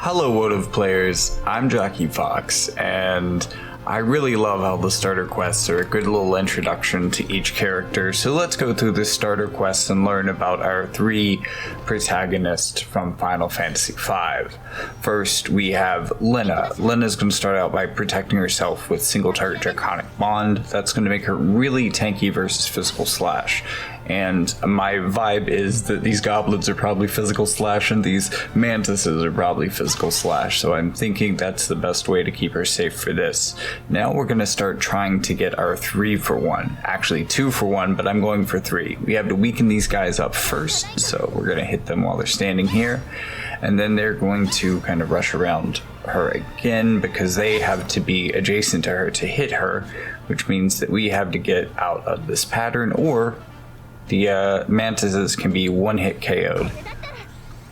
Hello wotv players, I'm Jockey Fox, and I really love how the starter quests are a good little introduction to each character, so let's go through the starter quests and learn about our three protagonists from Final Fantasy V. First, we have Lenna. Lenna's going to start out by protecting herself with single target Draconic Bond. That's going to make her really tanky versus physical slash. And my vibe is that these goblins are probably physical slash and these mantises are probably physical slash, so I'm thinking that's the best way to keep her safe for this. Now we're going to start trying to get our 3-for-1. Actually 2-for-1, but I'm going for 3. We have to weaken these guys up first, so we're going to hit them while they're standing here. And then they're going to kind of rush around her again because they have to be adjacent to her to hit her, which means that we have to get out of this pattern, or the mantises can be one-hit KO'd.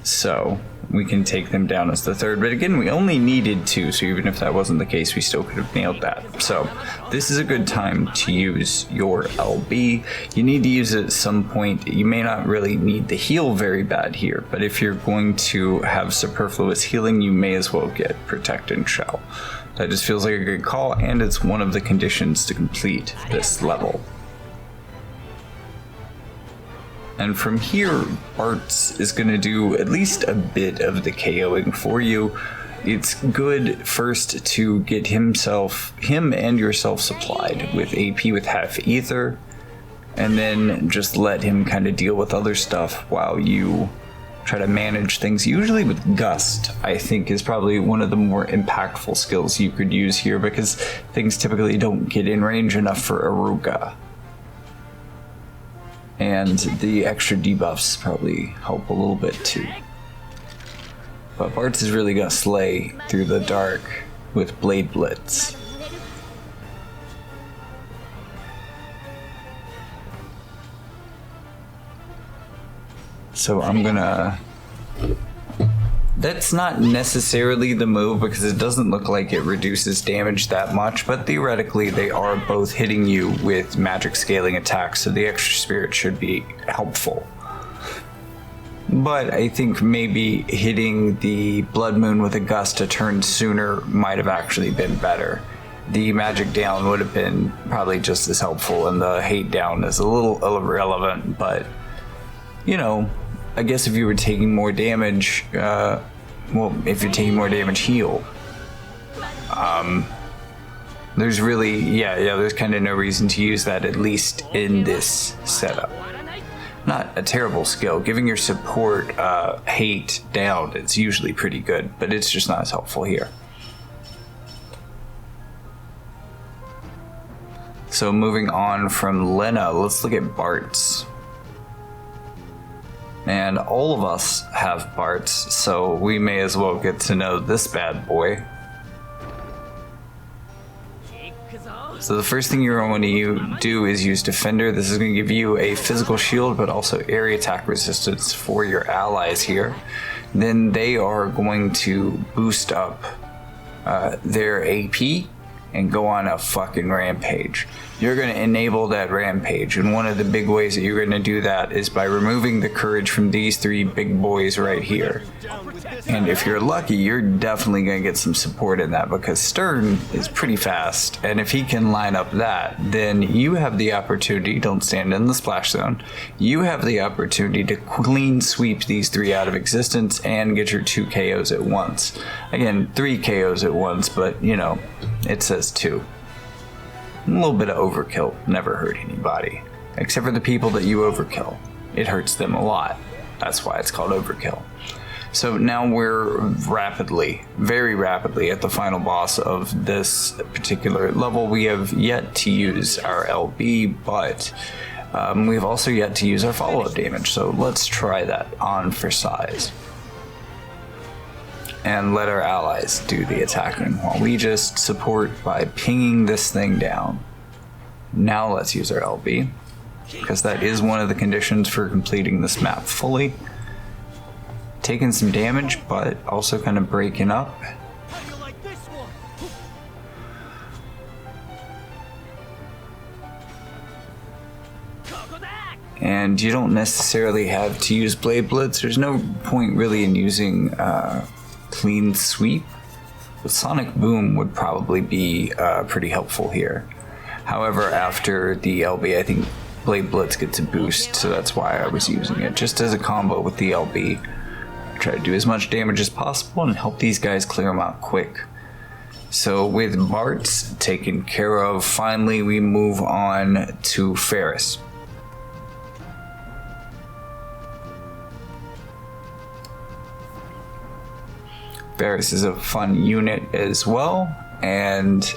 So we can take them down as the third, but again, we only needed 2, so even if that wasn't the case, we still could have nailed that. So this is a good time to use your LB. You need to use it at some point. You may not really need the heal very bad here, but if you're going to have superfluous healing, you may as well get Protect and Shell. That just feels like a good call, and it's one of the conditions to complete this level. And from here, Bartz is going to do at least a bit of the KOing for you. It's good first to get him and yourself supplied with AP with half ether, and then just let him kind of deal with other stuff while you try to manage things. Usually with Gust, I think, is probably one of the more impactful skills you could use here because things typically don't get in range enough for Aruga. And the extra debuffs probably help a little bit too. But Bartz is really gonna slay through the dark with Blade Blitz. So I'm gonna... That's not necessarily the move because it doesn't look like it reduces damage that much, but theoretically they are both hitting you with magic scaling attacks, so the extra spirit should be helpful. But I think maybe hitting the Blood Moon with a Gust a turn sooner might have actually been better. The magic down would have been probably just as helpful, and the hate down is a little irrelevant, but you know, I guess if you were taking more damage, if you're taking more damage, heal. There's really, there's kind of no reason to use that, at least in this setup. Not a terrible skill. Giving your support hate down, it's usually pretty good, but it's just not as helpful here. So moving on from Lenna, let's look at Bartz. And all of us have Bartz, so we may as well get to know this bad boy. So the first thing you're going to do is use Defender. This is going to give you a physical shield, but also area attack resistance for your allies here. Then they are going to boost up their AP and go on a fucking rampage. You're going to enable that rampage, and one of the big ways that you're going to do that is by removing the courage from these 3 big boys right here. And if you're lucky, you're definitely going to get some support in that because Stern is pretty fast, and if he can line up that, then you have the opportunity, don't stand in the splash zone, you have the opportunity to clean sweep these 3 out of existence and get your 2 KOs at once. Again, 3 KOs at once, but you know, it says 2. A little bit of overkill never hurt anybody, except for the people that you overkill. It hurts them a lot. That's why it's called overkill. So now we're very rapidly at the final boss of this particular level. We have yet to use our LB, but we've also yet to use our follow-up damage. So let's try that on for size. And let our allies do the attacking while we just support by pinging this thing down. Now let's use our LB, because that is one of the conditions for completing this map fully. Taking some damage, but also kind of breaking up. And you don't necessarily have to use Blade Blitz. There's no point really in using clean sweep. But Sonic Boom would probably be pretty helpful here. However, after the LB, I think Blade Blitz gets a boost, so that's why I was using it, just as a combo with the LB. Try to do as much damage as possible and help these guys clear them out quick. So with Bartz taken care of, finally we move on to Faris. Faris is a fun unit as well, and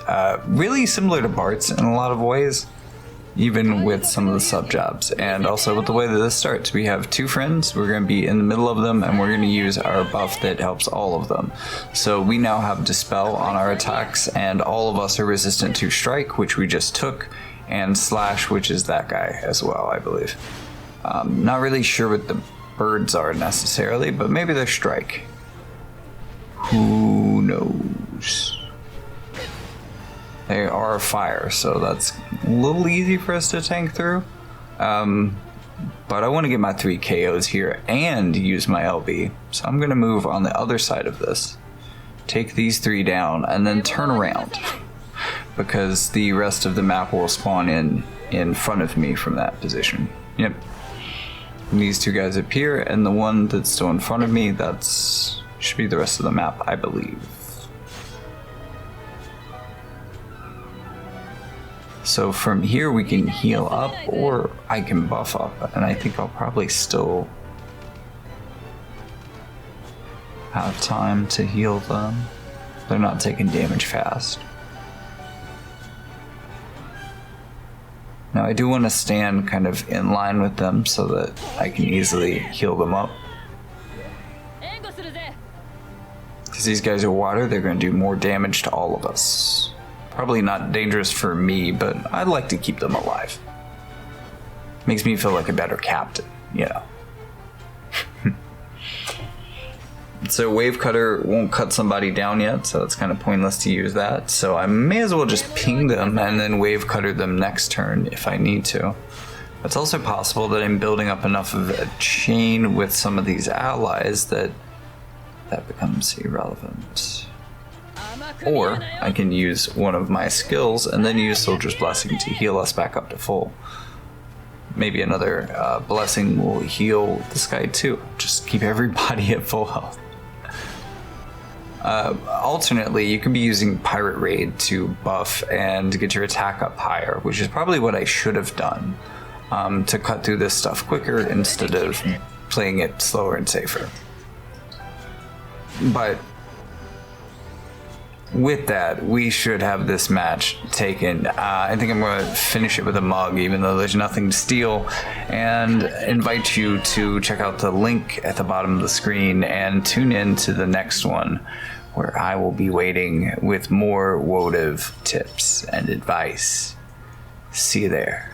really similar to Bartz in a lot of ways. Even with some of the sub jobs, and also with the way that this starts. We have two friends, we're going to be in the middle of them, and we're going to use our buff that helps all of them. So we now have Dispel on our attacks, and all of us are resistant to Strike, which we just took, and Slash, which is that guy as well, I believe. Not really sure what the birds are necessarily, but maybe they're Strike. Who knows? They are fire, so that's a little easy for us to tank through. But I want to get my 3 KOs here and use my LB. So I'm going to move on the other side of this. Take these 3 down and then turn around. Because the rest of the map will spawn in front of me from that position. Yep. And these 2 guys appear, and the one that's still in front of me, that's should be the rest of the map, I believe. So from here we can heal up, or I can buff up, and I think I'll probably still have time to heal them. They're not taking damage fast. Now I do want to stand kind of in line with them so that I can easily heal them up. Because these guys are water, they're going to do more damage to all of us. Probably not dangerous for me, but I'd like to keep them alive. Makes me feel like a better captain, you know. So Wave Cutter won't cut somebody down yet, so it's kind of pointless to use that. So I may as well just ping them and then Wave Cutter them next turn if I need to. It's also possible that I'm building up enough of a chain with some of these allies that becomes irrelevant. Or I can use one of my skills and then use Soldier's Blessing to heal us back up to full. Maybe another blessing will heal this guy too. Just keep everybody at full health. Alternately, you can be using Pirate Raid to buff and get your attack up higher, which is probably what I should have done to cut through this stuff quicker instead of playing it slower and safer. But with that, we should have this match taken. I think I'm going to finish it with a mug, even though there's nothing to steal, and invite you to check out the link at the bottom of the screen and tune in to the next one, where I will be waiting with more wotv tips and advice. See you there.